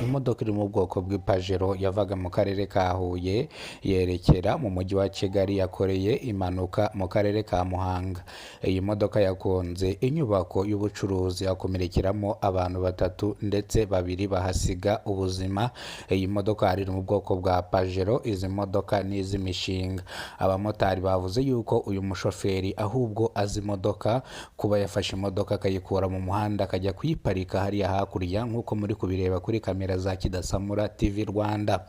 imodoka iri mu bwoko bw'ipajero yavaga mu karere ka Huye yerekera mu mujyi wa Kigali yakoreye impanuka mu karere ka Muhanga. Iyi modoka yagonze inyubako y'ubucuruzi hakomerekeramo abantu batatu ndetse babiri bahasiga ubuzima. Iyi modoka iri mu bwoko bwa pajero. Izi modoka ni iz'imishinga. Abamotari bavuze yuko uyu mushoferi ahubwo azi imodoka, kuba yafashe imodoka akayikura mu muhanda akajya kuyiparika hariya hakurya nk'uko muri kubireba kuri kamera za Kidasamura TV Rwanda.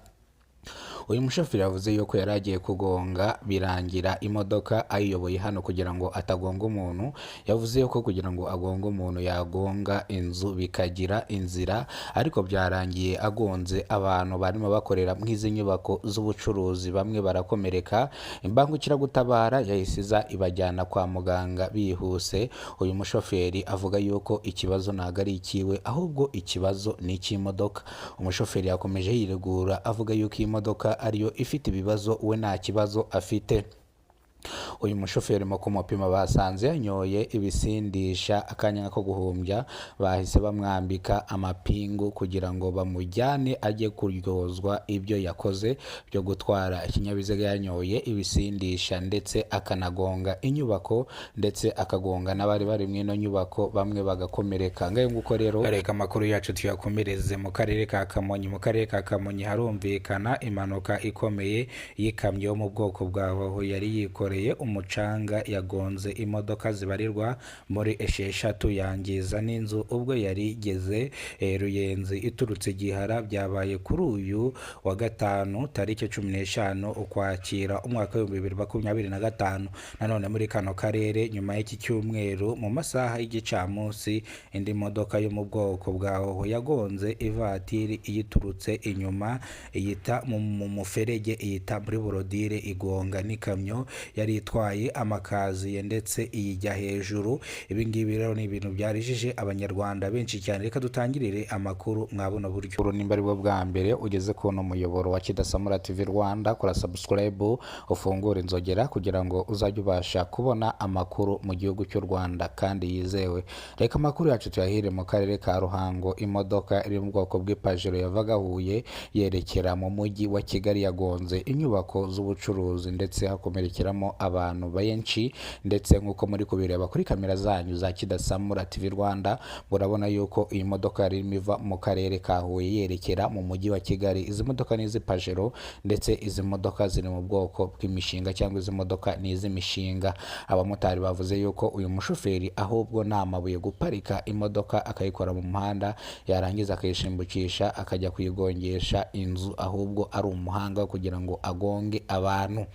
Uyu mushoferi yavuze yuko yari agiye kugonga birangira imodoka ayiyoboye hano kugira ngo atagonga umuntu. Yavuze yuko kugira ngo agonge umuntu yagonga inzu bikagira inzira, ariko byarangiye agonze abantu barimo bakorera nk'izi nyubako z'ubucuruzi, bamwe barakomereka. Imbangukiragutabara yahise ibajyana kwa muganga bihuse. Uyu mushoferi avuga yuko ikibazo ntago ari ikiwe ahubwo ikibazo ni icy'imodoka. Umushoferi yakomeje yiregura avuga yuko iyi modoka ariyo ifite ibibazo, we nta kibazo afite. Uyu mushoferi mu kumupima basanze yanyoye ibisindisha, akanya ko guhumbya bahise bamwambika amapingu kugira ngo bamujyane ajye kuryozwa ibyo yakoze byo gutwara ikinyabiziga yanyoye ibisindisha ndetse akanagonga inyubako ndetse akagonga n'abari bari mu ino nyubako, bamwe bagakomereka. Ngayo nguko rero reka amakuru yacu tuyakomereze mu karere ka Kamonyi. Mu karere ka Kamonyi harumvikana impanuka ikomeye y'ikamyo yo mu bwoko bwa hoho yari yikoreye umucanga, yagonze imodoka zibarirwa muri 6 yangiza n'inzu ubwo yari igeze Ruyenzi iturutse Gihara. Byabaye kuri uyu wa gatanu tariki 15 Ukwakira umwaka wa 2025. Nanone muri kano karere nyuma y'iki cyumweru mu masaha y'igicamunsi indi modoka yo mu bwoko bwa hoho yagonze ivatiri iyiturutse inyuma, iyita mu muferege, iyita muri borodire, igonga n'ikamyo yari itwaye amakaziye ndetse iyijya hejuru. Ibi ngibi rero ni ibintu byarijije abanyarwanda benshi cyane. Reka dutangirire amakuru mwabona buryo. Nimba ari bwo bwa mbere ugeze ku muyoboro wa Kidasamura TV Rwanda, kora subscribe, ufungure inzogera kugira ngo uzajye ubasha kubona amakuru mu gihugu cy'u Rwanda kandi yizewe. Reka amakuru yacu tuyahire mu karere ka Ruhango. Imodoka iri mu bwoko bw'ipajero yavaga Huye yerekera mu mujyi wa Kigali yagonze inyubako z'ubucuruzi ndetse hakomerekeramo abantu benshi, ndetse nk'uko muri kubireba kuri kamera zanyu za Kidasamura TV Rwanda murabona yuko iyi modoka yari iva mu karere ka Huye yerekera mu mujyi wa Kigali. Izi modoka ni iz'ipajero ndetse izi modoka ziri mu bwoko bw'imishinga cyangwa izi modoka ni iz'imishinga. Abamotari bavuze yuko uyu mushoferi ahubwo nta mabuye guparika imodoka akayikora mu muhanda yarangiza akayishimbukisha akajya kuyigongesha inzu, ahubwo ari umuhanga kugira ngo agonge abantu.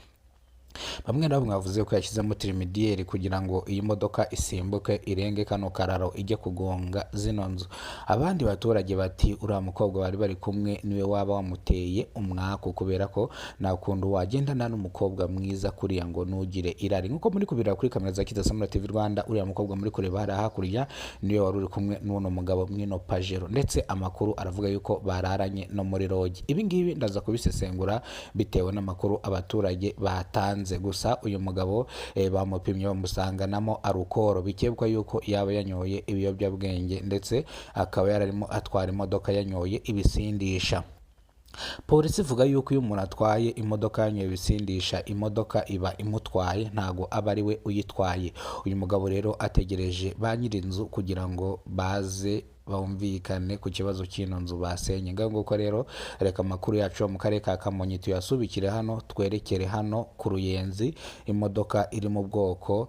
Bamwe na bamwe bavuze ko yashyizemo tirimidiyeri kugira ngo iyi modoka isimbuke irenge kano kararo ijye kugonga zino nzu. Abandi baturage bati uriya mukobwa bari bari kumwe niwe waba wamuteye umwaku, kubera ko nta kuntu wagendana n'umukobwa mwiza kuriya ngo nugire irari. Nkuko muri kubireba kuri kamera za Kidasamura TV Rwanda, uriya mukobwa muri kureba hari hakurya niwe wari uri kumwe n'uno mugabo mwino pajero, ndetse amakuru aravuga yuko bararanye no muri rogi. Ibi ngibi ndaza kubisesengura bitewe n'amakuru abaturage batanze. Gusa uyu mugabo bamupimye bamusanganamo arukoro, bikekwa yuko yaba yanyoye ibiyobyabwenge ndetse akaba yararimo atwara imodoka yanyoye ibisindisha. Polisi ivuga yuko iyo umuntu atwaye imodoka yanyoye ibisindisha, imodoka iba imutwaye, ntago aba ari we uyitwaye. Uyu mugabo rero ategereje ba nyir'inzu kugira ngo baze bumvikane ku kibazo cy'ino nzu basenye. Nguko rero reka amakuru yacu mu karere ka Kamonyi tuyasubikire hano, twerekere hano ku Ruyenzi. Imodoka iri mu bwoko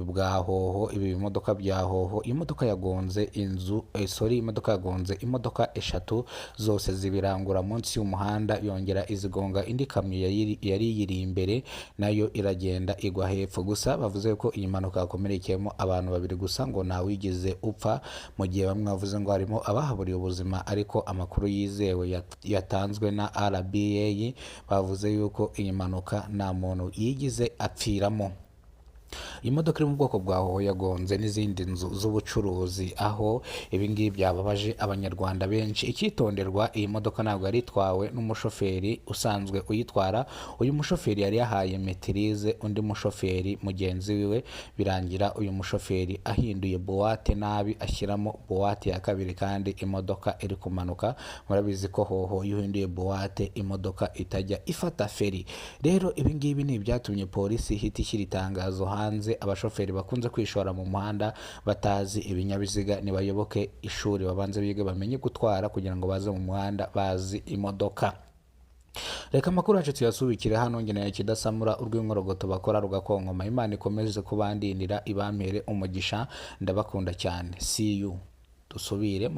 bwa hoho, ibi bimodoka bya hoho, imodoka yagonze inzu imodoka yagonze imodoka 3 zose zibirangura munsi y'umuhanda, yongera izigonga indi kamyo yari yiri imbere nayo iragenda igwa hepfo. Gusa bavuze ko iyi mpanuka yakomerekeyemo abantu 2 gusa, ngo nta wigize upfa, mu gihe bamwe bavuze ngo harimo abahaburiye ubuzima, ariko amakuru yizewe yatanzwe na RBA bavuze yuko iyi mpanuka nta muntu yigize apfiramo. imodoka iri mu bwoko bwa hoho yagonze n'izindi nzu z'ubucuruzi, aho ibi ngibi byababaje abanyarwanda benshi. Icyitonderwa, iyi modoka ntabwo yari itwawe n'umushoferi usanzwe uyitwara. Uyu mushoferi yari yahaye metirize undi mushoferi mugenzi wiwe, birangira uyu mushoferi ahinduye buwate nabi, ashyiramo buwate ya kabiri kandi imodoka iri kumanuka. Murabizi ko hoho iyo uhinduye buwate imodoka itajya ifata feri. Rero ibi ngibi ni ibyatumye polisi ihita ishyira itangazo hanze. Abashoferi bakunze kwishora mu muhanda batazi ibinyabiziga nibayoboke ishuri, babanze bige bamenye gutwara kugira ngo baze mu muhanda bazi imodoka. Reka amakuru yacu tuyasubikire hano. Ngeneye kidasamura urw'inkorogoto bakora rugakonkoma. Imana ikomeze kubandindira, ibampere umugisha, ndabakunda cyane. See you. Dusubire